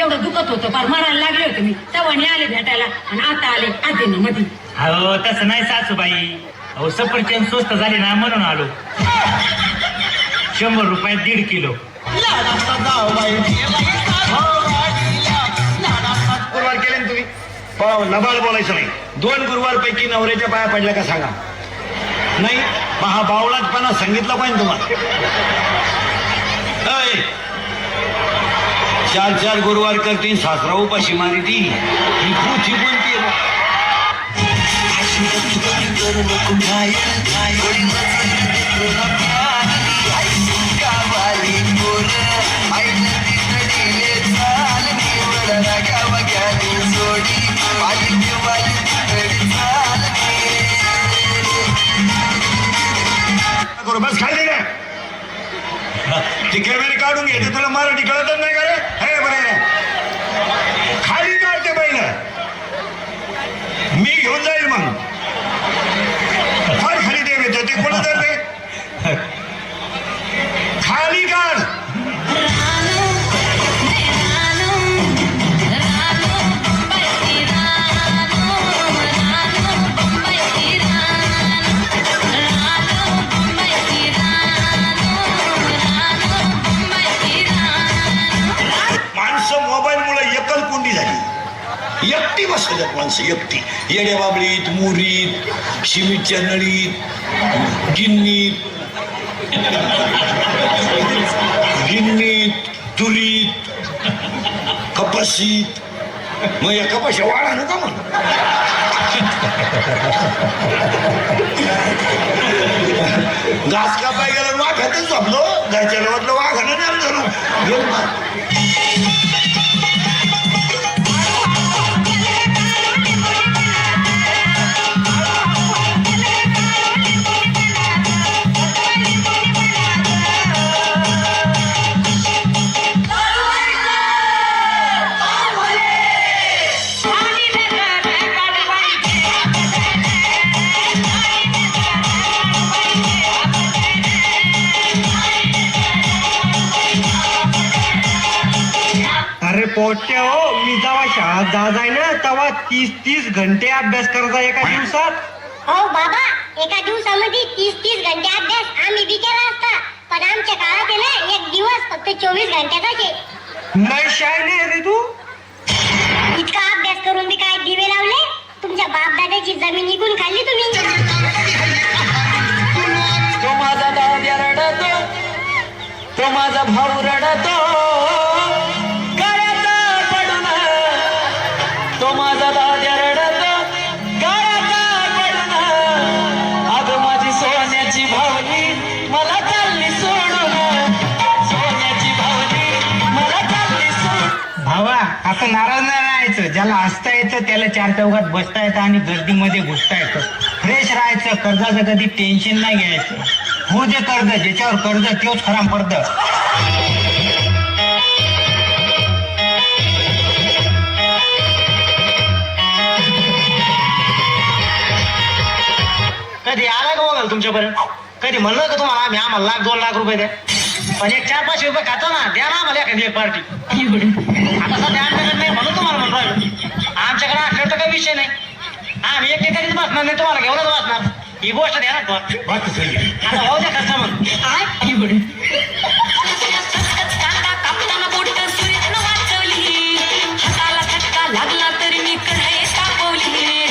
एवढं दुखत होतं फार मरायला लागले होते मी तेव्हा आले भेटायला आणि आता आले आधीनं मध्ये. अहो तसं नाही सासूबाई, अहो सफरचंद स्वस्त झाले ना म्हणून आलो. 100 रुपयात 1.5 किलो. गुरुवार केले ना तुम्ही? लबाड बोलायचं नाही. 2 गुरुवार पैकी नवऱ्याच्या पाया पडल्या का सांगा. नाही हा बावळातपणा सांगितलं पाहिजे तुम्हाला. 4 गुरुवार करतील सासरा उपाशी मारी ती ही पुची कोणती बस खाली दे ती कॅमेरे काढून घ्यायचं. तुला मराठी कळतच नाही का रे? हे बरं खाली काढते पहिलं, मी घेऊन जाईल मग. फार खाली दे ते कोण जाते खाली काढ. एकटी बसतात माणसं, एकटी येड्या बाबळीत, मुरीत, शिमीच्या नळीत, गिन्नीत, तुरीत, कपाशीत. मग या कपाशा वाढा नका मग. घास कापाय गेलं वाघातच झोपलो. घरच्या वाटलं वाघानं नाही धरून. पोट्या हो, मी जेव्हा शाळेत जाय ना तेव्हा 30 घंटे अभ्यास करायचा एका दिवसात. हो बाबा, एका दिवसामध्ये 30 घंटे अभ्यास आम्ही बी केला असता, पण आमच्या काळात आहे ना एक दिवस फक्त 24 घंट्याचा. नाही शाय नाही रे तू. इतका अभ्यास करून बी काय दिवे लावले? तुमच्या बापदादाची जमीन निघून खाल्ली तुम्ही. तो माझा दाद्या रडतो, तो माझा भाऊ रडतो, तो माझा दाद्या रडतो, गाळ्याचा पडून. अगं माझी सोन्याची भावनी मला चालली सोडून, सोन्याची भावनी मला चालली सोडून. भावा असं नाराज नाही राहायचं. ज्याला हसता येतं त्याला 4 चौघात बसता येतं आणि गर्दीमध्ये घुसता येतं. फ्रेश राहायचं, कर्जाचं कधी टेन्शन नाही घ्यायचं. हो जे कर्ज, ज्याच्यावर कर्ज तेच खरा पडत. कधी आला का बघाल तुमच्यापर्यंत? कधी म्हणलं का तुम्हाला आम्हाला 1,00,000-2 लाख रुपये द्या? पण 4-5 रुपये खातो ना, द्या ना आम्हाला एखादी एक पार्टी. आता सध्या आमच्याकडे नाही म्हणून तुम्हाला म्हणून राहिलो. आमच्याकडे असलं तर काही विषय नाही. आम्ही एक ठिकाणीच बसणार नाही, तुम्हाला घेऊनच बसणार. ही गोष्ट द्या ना. आता भाऊ द्या खर्च म्हणून. लागला तरी मी कढई तापवली,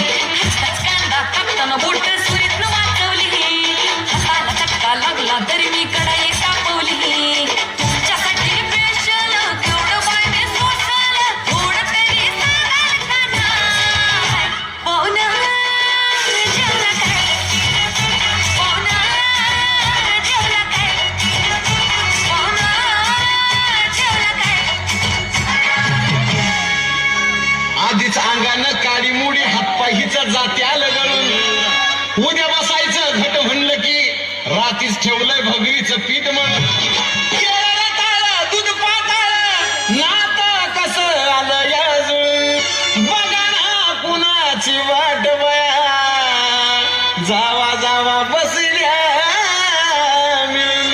कांदा कापताना बोट सुरीत वाचवली, हाताला चटका लागला तरी मी कढई तापवली. तुमच्यासाठी स्पेशल केवढं वाढे सोसल, थोडं तरी सांगाल का नाही? पाहुणा जेवला काय? पाहुणा जेवला काय? पाहुणा जेवला काय? आधीच अंगानं काळी मुडी हातपायीच जाते आलं गळून. उद्या बसायचं घट म्हणलं की रातीच ठेवलंय भगरीचं पीठ म्हणून. दूध पाताळ नात कसं आलं याजून, बघा ना कुणाची वाट बया, जावा जावा बसल्या मिळून.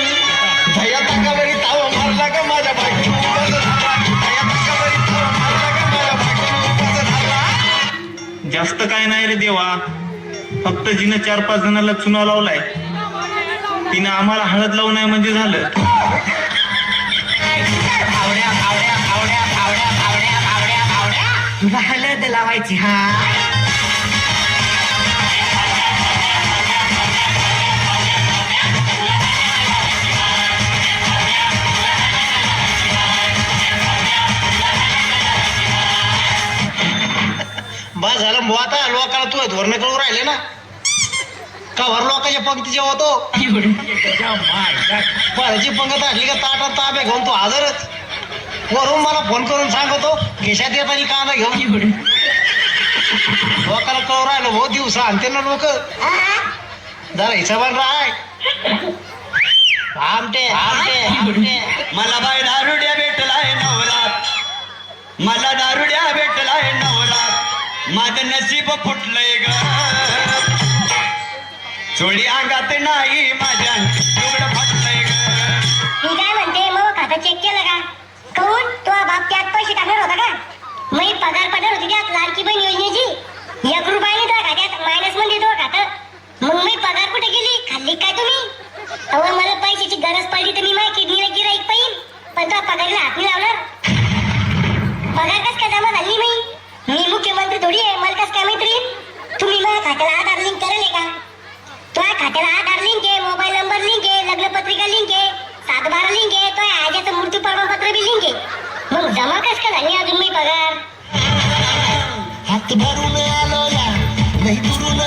धया ताकावरी तावा मारला का माझ्या बायको, धया ताकावरी तावा जास्त काय नाही रे देवा, फक्त जिनं 4-5 जणांना चुना लावलाय तिनं आम्हाला हळद लावू नाही म्हणजे झालं. तुला हळद लावायची हा. बस झालं बुवा, आता लोकांना तू धोरण कळून राहिले ना का भर लोकांच्या पंक्तीचे होतो. बराची पंगत असली का ताटात ताब्या घेऊन तू हजरच. वरून मला फोन करून सांगतो खिशात येतानी कांदा घेऊन. लोकांना कळून राहिलं भाऊ, दिवसा आणते ना लोक. जरा हिशोबान राहाय. आमटे आमटे आमटे. मला बाय दारुड्या भेटलाय नवरात, मला दारुड्या भेटलाय नवरात, माझं नशीब फुटलंय ग, चोळी अंगात नाही माझ्या एवढं फाटलंय ग. मी काय म्हणते, मग खातं चेक केलं का? कहून तो बाप त्यात पैसे टाकणार होता का? मी पगार पडणार होती त्यात लाडकी बहीण योजनेची. 1 रुपयाने तो खात्यात मायनस मध्ये तो खातं. मग मी पगार कुठे गेली? खाल्ली काय तुम्ही? अहो मला पैशाची गरज पडली तर मी माझ्या किडनीला गिराईक पाहिजे, पण तो पगारीला हात नाही लावणार. पगार कस काय जमा झाली मी मुख्यमंत्री थोडी आहे, मला कस काय मैत्रीण? तुम्ही माझ्या खात्याला आधार लिंक करेल का? तुझ्या खात्याला आधार लिंक आहे, मोबाईल नंबर लिंक आहे, लग्नपत्रिका लिंक आहे, 7/12 लिंक आहे, तो आज्याचं मृत्यू प्रमाणपत्र बी लिंक आहे. मग जमा कस काय झाली अजून मी पगार? हात भरून आलो या, नाही दुरून